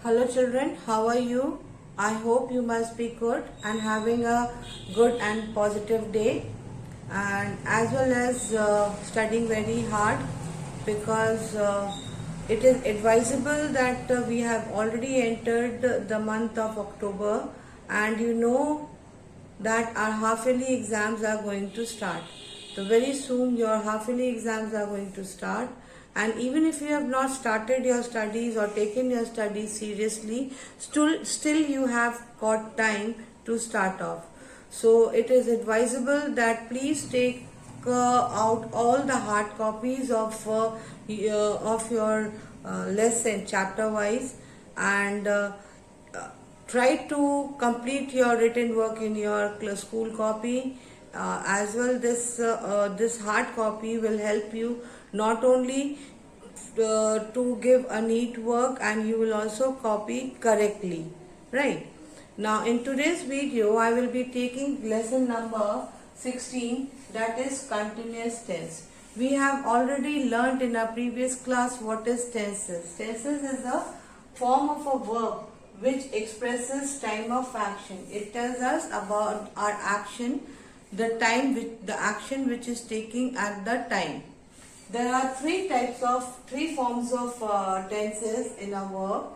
Hello children, how are you? I hope you must be good and having a good and positive day, and as well as studying very hard, because it is advisable that we have already entered the month of October, and you know that our half-yearly exams are going to start. So very soon your half-yearly exams are going to start, and even if you have not started your studies or taken your studies seriously, still you have got time to start off. So it is advisable that please take out all the hard copies of your lesson chapter wise, and try to complete your written work in your school copy. As well, this hard copy will help you not only to give a neat work, and you will also copy correctly, right? Now in today's video I will be taking lesson number 16, that is continuous tense. We have already learned in our previous class what is tenses. Tenses is a form of a verb which expresses time of action. It tells us about our action, the action which is taking at the time. There are three forms of tenses in a verb,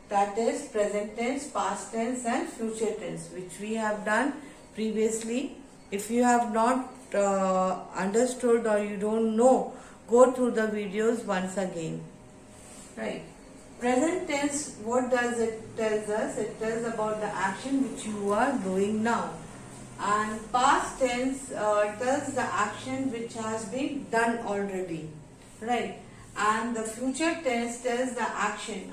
that is present tense, past tense and future tense, which we have done previously. If you have not understood or you don't know, go through the videos once again. Right. Present tense, what does it tells us? It tells about the action which you are doing now. And past tense tells the action which has been done already. Right. And the future tense tells the action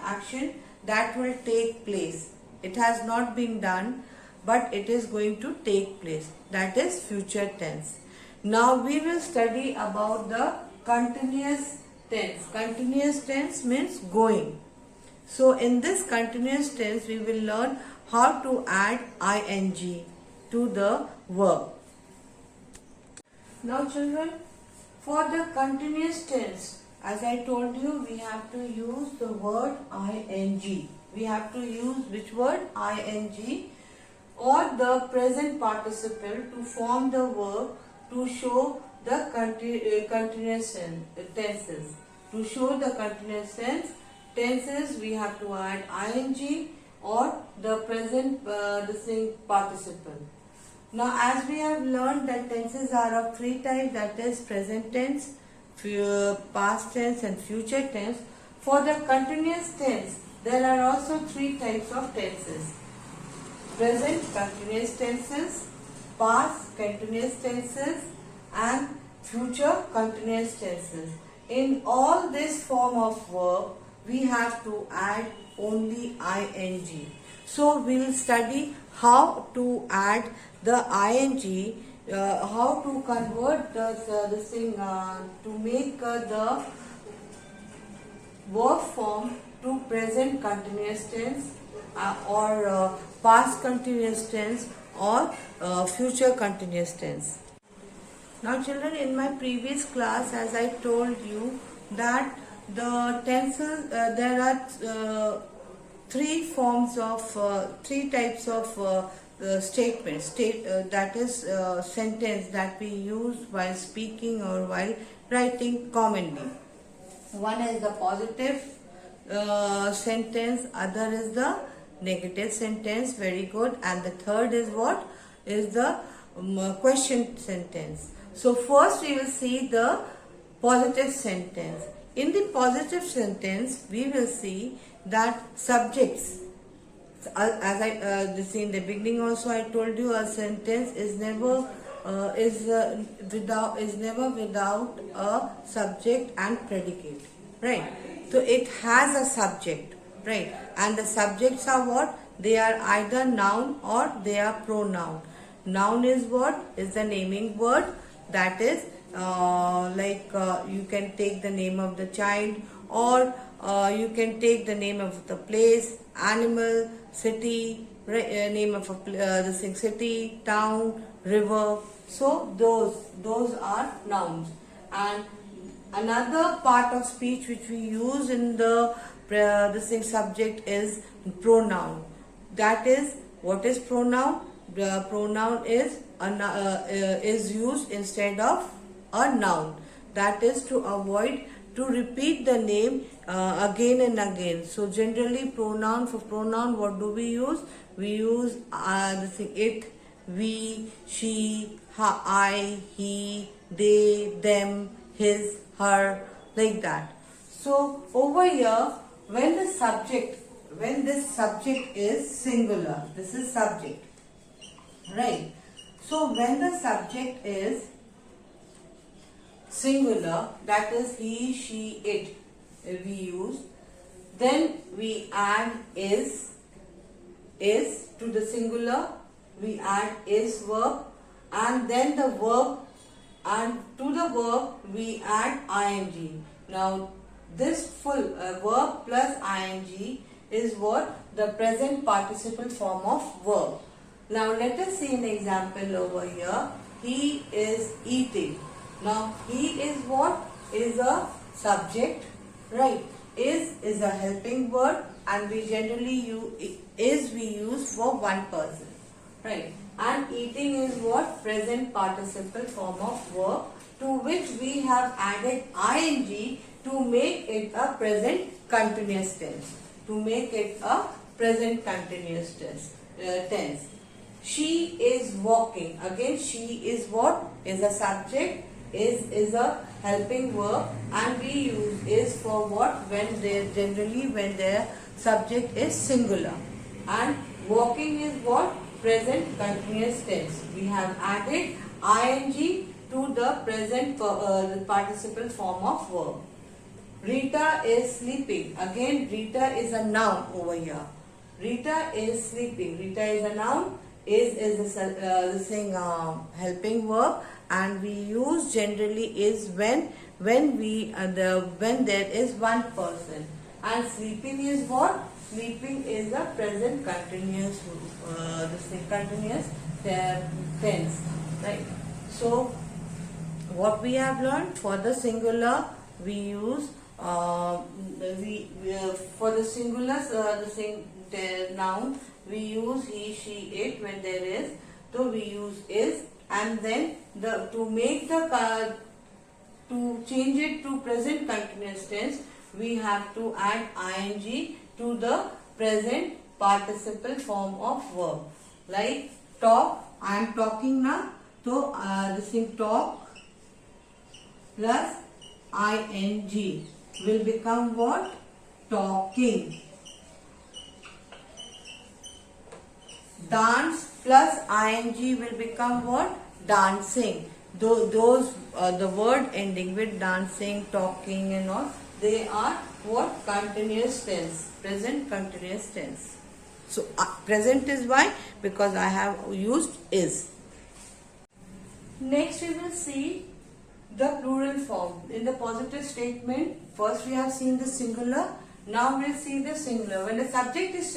that will take place. It has not been done, but it is going to take place. That is future tense. Now we will study about the continuous tense. Continuous tense means going. So in this continuous tense we will learn how to add ing to the verb. Now children, for the continuous tense, as I told you, we have to use the word ing. We have to use which word? Ing or the present participle to form the verb to show the continuous tenses. To show the continuous tenses, we have to add ing or the present participle. Now as we have learned that tenses are of three types, that is present tense, past tense and future tense. For the continuous tense, there are also three types of tenses: present continuous tenses, past continuous tenses and future continuous tenses. In all this form of verb, we have to add only ing. So we will study how to add the ing, how to convert this thing to make the verb form to present continuous tense or past continuous tense or future continuous tense. Now children, in my previous class, as I told you that the tenses, there are three types of statements, that is sentence that we use while speaking or while writing commonly. One is the positive sentence, other is the negative sentence, very good, and the third is what? Is the question sentence. So first we will see the positive sentence. In the positive sentence, we will see that subjects, as I in the beginning also I told you, a sentence is never without a subject and predicate, right? So it has a subject, right? And the subjects are what? They are either noun or they are pronoun. Noun is what? Is the naming word, that is you can take the name of the child, or you can take the name of the place, animal, city, name of a city, town, river. So those are nouns. And another part of speech which we use in the the same subject is pronoun. That is, what is pronoun? The pronoun is used instead of a noun. That is to avoid to repeat the name again and again. So generally pronoun, for pronoun what do we use? We use the thing it, we, she, her, I, he, they, them, his, her, like that. So over here, when this subject is singular, this is subject, right? So when the subject is singular, that is he, she, it, we use, then we add is to the singular, we add is verb, and then the verb, and to the verb we add ing. Now this full verb plus ing is what? The present participle form of verb. Now let us see an example over here. He is eating. Now he is what? Is a subject, right? Is a helping word, and we generally use we use for one person, right? And eating is what? Present participle form of verb, to which we have added ing to make it a present continuous tense. To make it a present continuous tense. She is walking. Again, she is what? Is a subject. Is a helping verb, and we use is for what? When their subject is singular. And walking is what? Present continuous tense. We have added ing to the present participle form of verb. Rita is sleeping. Again, Rita is a noun over here. Rita is sleeping. Rita is a noun. Is the helping verb, and we use generally is when there is one person. And sleeping is what? Sleeping is the present continuous tense, right? So what we have learned, for the singular we use for the singular noun we use he, she, it when there is. So we use is, and then to change it to present continuous tense, we have to add ing to the present participle form of verb. Like talk, I am talking now. So talk plus ing will become what? Talking. Dance plus ing will become what? Dancing. Those the word ending with dancing, talking and all, they are what? Continuous tense, present continuous tense. So present is why? Because I have used is. Next we will see the plural form. In the positive statement, first we have seen the singular. Now we will see the singular. When the subject is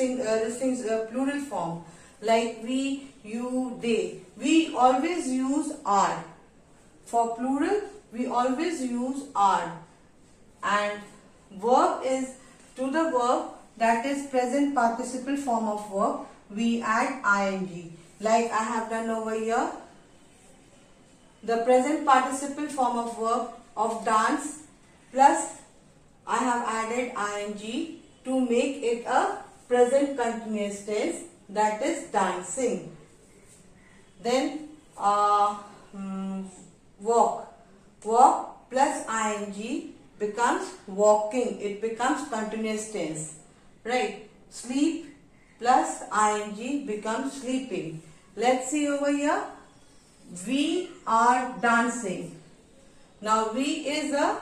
plural form, like we, you, they, we always use are. For plural, we always use are. And verb is, to the verb, that is present participle form of verb, we add ing. Like I have done over here. The present participle form of verb of dance plus I have added ing to make it a present continuous tense, that is dancing. Then walk. Walk plus ing becomes walking. It becomes continuous tense. Right? Sleep plus ing becomes sleeping. Let's see over here. We are dancing. Now we is a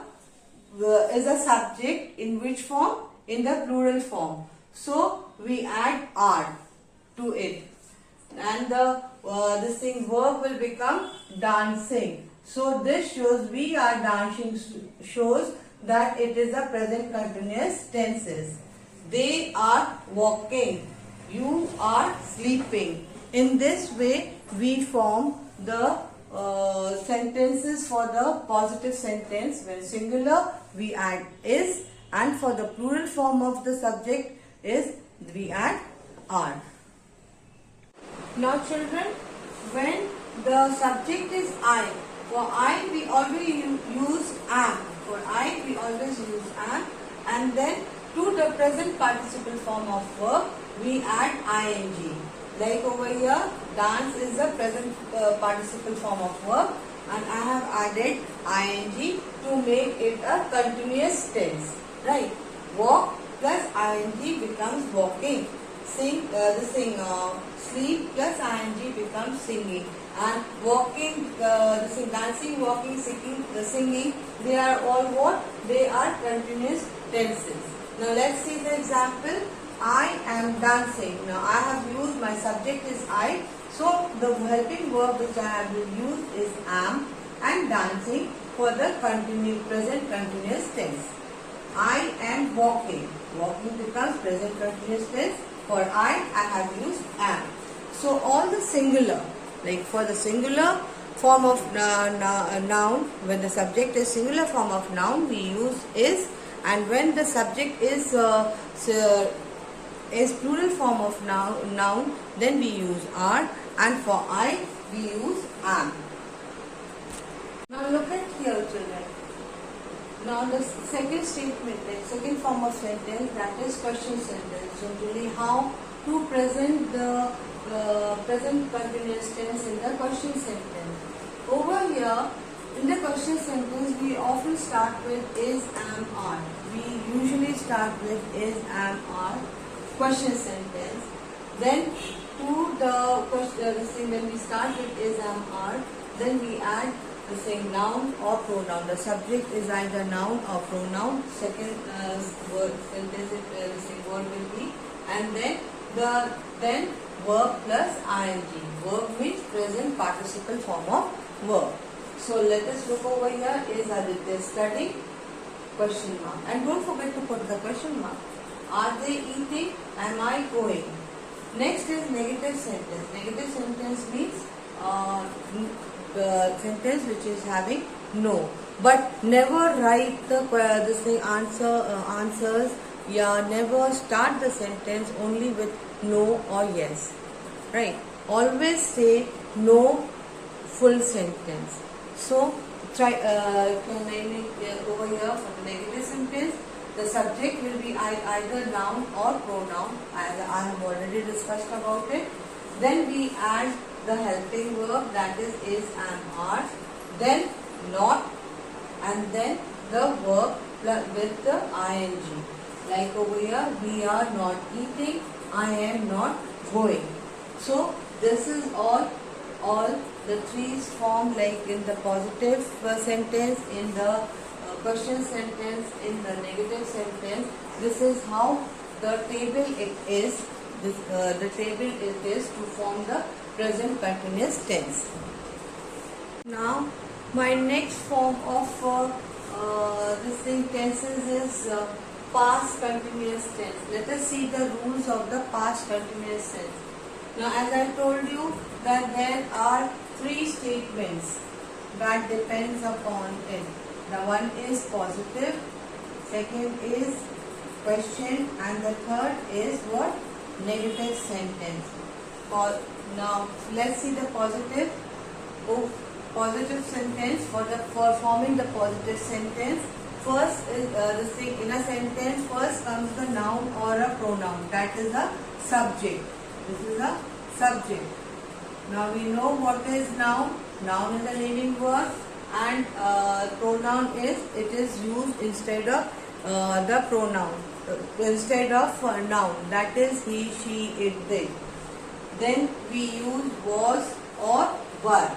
subject in which form? In the plural form. So we add are to it, and the verb will become dancing. So this shows we are dancing shows that it is a present continuous tenses. They are walking. You are sleeping. In this way we form the sentences for the positive sentence. When singular we add is, and for the plural form of the subject is we add are. Now children, when the subject is I, for I we always use am. For I we always use am, and then to the present participle form of verb we add ing. Like over here, dance is the present participle form of verb, and I have added ing to make it a continuous tense. Right? Walk plus ing becomes walking. Sleep plus ing becomes singing. And walking, dancing, walking, singing, they are all what? They are continuous tenses. Now let's see the example. I am dancing. Now I have used, my subject is I. So the helping verb which I have used is am, and dancing for the present continuous tense. I am walking. Walking becomes present continuous tense. For I have used am. So all the singular, like for the singular form of noun, when the subject is singular form of noun, we use is, and when the subject is plural form of noun, then we use are, and for I we use am. Now look at here children. Now the second statement, like second form of sentence, that is question sentence. Generally how to present the present continuous tense in the question sentence. Over here, in the question sentence, we often start with is, am, are. We usually start with is, am, are, question sentence. Then to the question, when we start with is, am, are, then we add the same noun or pronoun. The subject is either noun or pronoun. Second word sentence, the same word will be, and then verb plus ing. Verb means present participle form of verb. So let us look over here. Is Aditya studying? Question mark. And don't forget to put the question mark. Are they eating? Am I going? Next is negative sentence. Negative sentence means the sentence which is having no. But never write the answers. Yeah, never start the sentence only with no or yes. Right? Always say no full sentence. So try over here for the negative sentence, the subject will be either noun or pronoun, as I have already discussed about it. Then we add the helping verb, that is, am, are. Then not, and then the verb with the ing. Like over here, we are not eating, I am not going. So this is all the three form, like in the positive sentence, in the question sentence, in the negative sentence. This is how the table it is. The table it is to form the present continuous tense. Now my next form of tenses is past continuous tense. Let us see the rules of the past continuous tense. Now as I told you that there are three statements that depends upon it. The one is positive, second is question, and the third is what? Negative sentence. Now let's see the positive. Positive sentence. For forming the positive sentence, first is in a sentence first comes the noun or a pronoun, that is a subject. This is a subject. Now we know what is noun. Noun is a living word, and pronoun is used instead of the pronoun, instead of noun, that is he, she, it, they. Then we use was or were.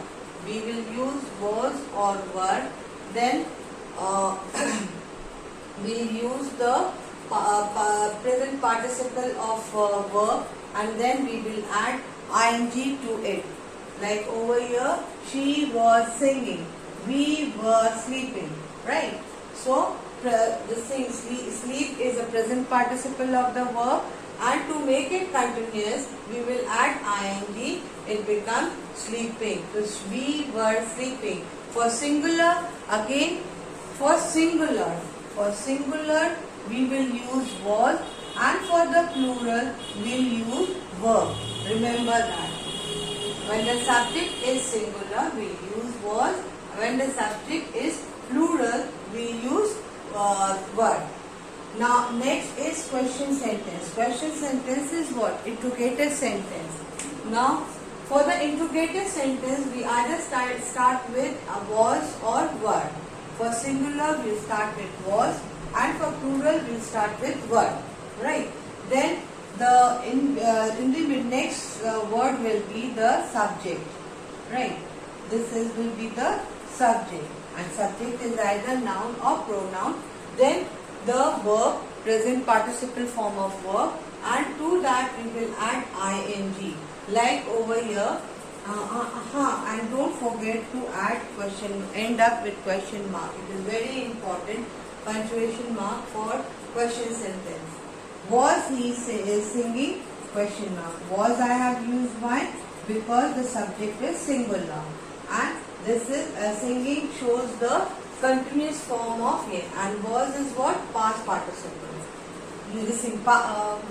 We will use was or were. Then we use the present participle of verb, and then we will add ing to it. Like over here, she was singing, we were sleeping, right? So this thing, sleep is a present participle of the verb, and to make it continuous, we will add ing. It becomes sleeping. So we were sleeping. For singular, again, for singular, we will use was, and for the plural we'll use verb. Remember that. When the subject is singular, we use was. When the subject is plural, we use word. Now next is question sentence. Question sentence is what? Interrogative sentence. Now for the interrogative sentence, we either start with a was or were. For singular, we start with was, and for plural, we start with were. Right? Then in the next word will be the subject. Right? Will be the subject, and subject is either noun or pronoun. Then the verb, present participle form of verb, and to that we will add ing. Like over here, and don't forget to add question, end up with question mark. It is very important, punctuation mark for question sentence. Was he singing? Question mark. Was I have used why? Because the subject is singular, and this is singing shows the continuous form of it, and was is what? Past participle. This is past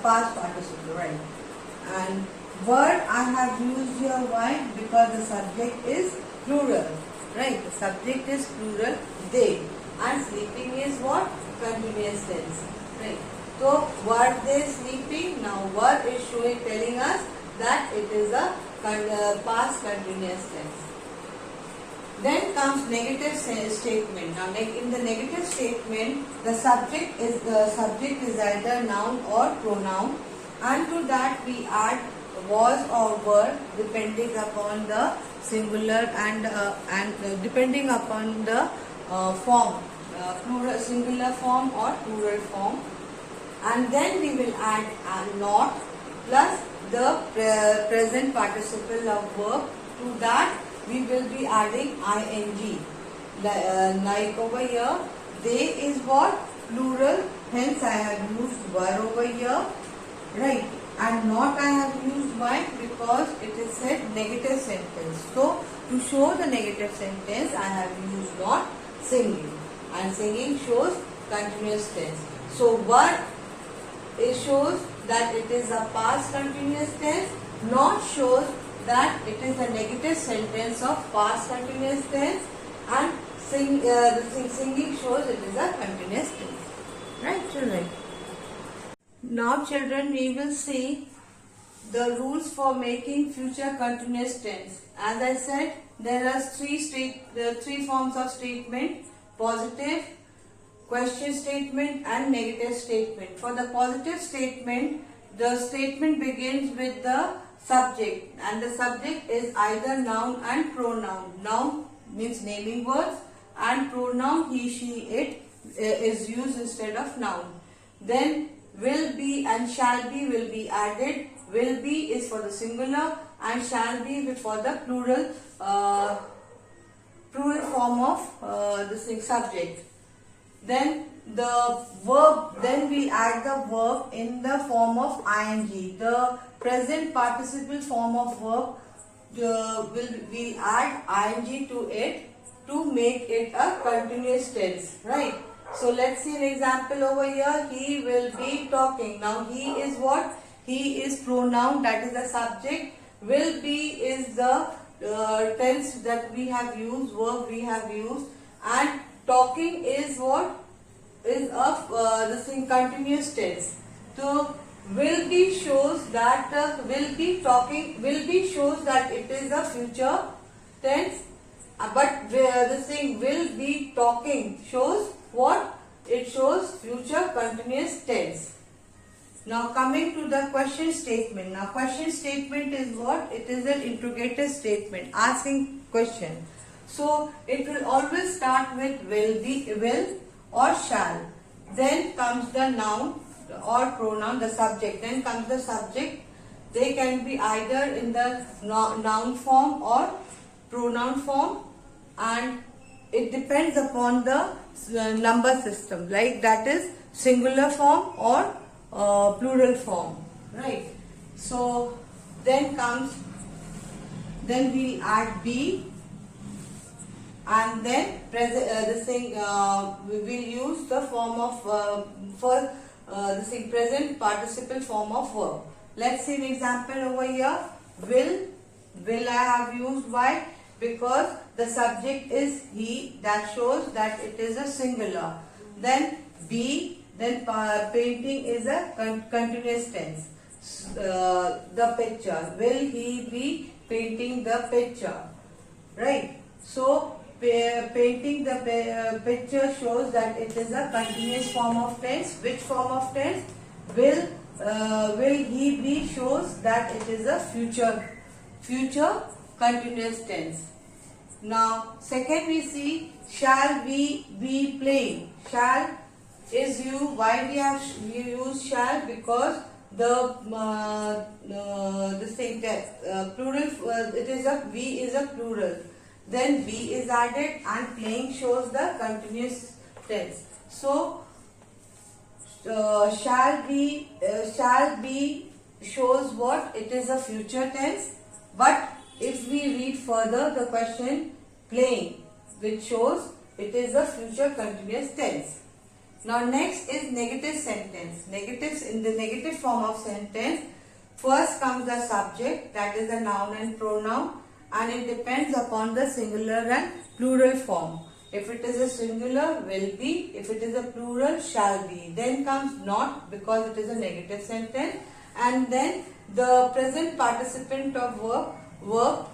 participle, right? And word I have used here why? Because the subject is plural, right? The subject is plural, they, and sleeping is what? Continuous tense, right? So were they sleeping? Now were is telling us that it is a past continuous tense. Then comes negative statement. Now in the negative statement, the subject is either noun or pronoun, and to that we add was or were depending upon the singular and depending upon the form, plural, singular form or plural form, and then we will add not plus the present participle of verb. To that we will be adding ing. Like over here, they is what? Plural, hence I have used were over here, right? And not I have used why? Because it is said negative sentence. So to show the negative sentence, I have used not singing, and singing shows continuous tense. So were, it shows that it is a past continuous tense. Not shows that it is a negative sentence of past continuous tense, and singing shows it is a continuous tense. Right, children? Now children, we will see the rules for making future continuous tense. As I said, there are three forms of statement: positive, question statement and negative statement. For the positive statement, the statement begins with the subject, and the subject is either noun and pronoun. Noun means naming words, and pronoun he, she, it is used instead of noun. Then will be and shall be will be added. Will be is for the singular and shall be for the plural form of the subject. Then the verb, then we add the verb in the form of ing. The present participle form of verb we'll add ing to it to make it a continuous tense, right? So let's see an example over here. He will be talking. Now he is what? He is pronoun, that is the subject. Will be is the tense that we have used, verb we have used, and talking is what? Is of the continuous tense. So will be shows that will be talking, will be shows that it is a future tense, but the thing will be talking shows what? It shows future continuous tense. Now coming to the question statement. Now question statement is what? It is an interrogative statement, asking question. So it will always start with will or shall. Then comes the noun or pronoun, the subject. Then comes the subject. They can be either in the noun form or pronoun form, and it depends upon the number system, like that is singular form or plural form, right? So then we add be, and then we will use the form of for this thing present participle form of verb. Let's see an example over here. Will I have used. Why? Because the subject is he, that shows that it is a singular. Then be, then painting is a continuous tense. The picture, will he be painting the picture, right? So painting the picture shows that it is a continuous form of tense. Which form of tense? Will he be shows that it is a future continuous tense. Now second we see, shall we be playing. Shall is you. Why we use shall? Because the plural, it is a we is a plural, then be is added and playing shows the continuous tense. So shall be shows what? It is a future tense. But if we read further the question, playing, which shows it is a future continuous tense. Now next is negative sentence. Negatives, in the negative form of sentence, first comes the subject, that is the noun and pronoun, and it depends upon the singular and plural form. If it is a singular, will be. If it is a plural, shall be. Then comes not, because it is a negative sentence, and then the present participant of verb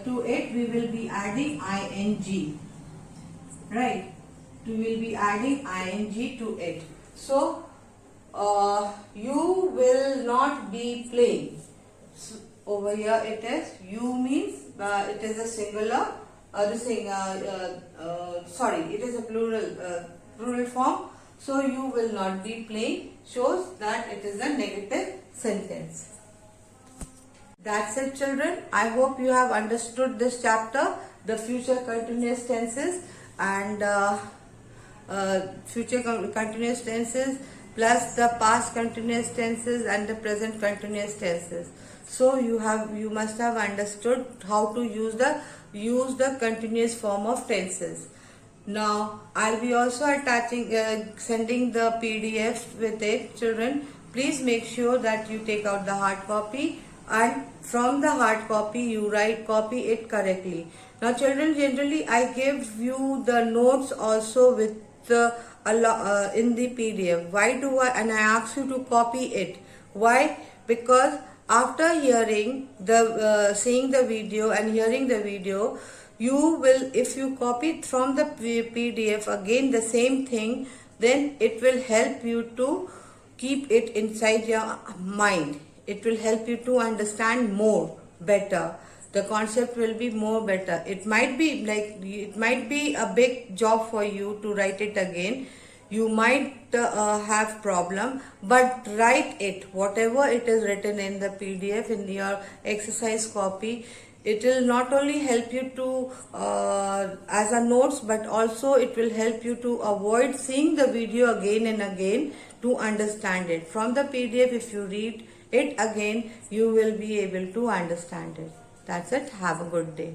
to it we will be adding ing, right? We will be adding ing to it. So you will not be playing. So, over here it is you means it is a singular. It is a plural form. So you will not be playing shows that it is a negative sentence. That's it, children. I hope you have understood this chapter, the future continuous tenses and future continuous tenses plus the past continuous tenses and the present continuous tenses. So you must have understood how to use the continuous form of tenses. Now I'll be also attaching sending the PDF with it, children. Please make sure that you take out the hard copy, and from the hard copy you copy it correctly. Now children, generally I give you the notes also with the in the PDF. Why do I? And I ask you to copy it. Why? Because after hearing the seeing the video and hearing the video, you will, if you copy it from the PDF again the same thing, then it will help you to keep it inside your mind. It will help you to understand more better. The concept will be more better. It might be a big job for you to write it again. You might have problem, but write it, whatever it is written in the PDF, in your exercise copy. It will not only help you to as a notes, but also it will help you to avoid seeing the video again and again to understand it. From the PDF, if you read it again, you will be able to understand it. That's it. Have a good day.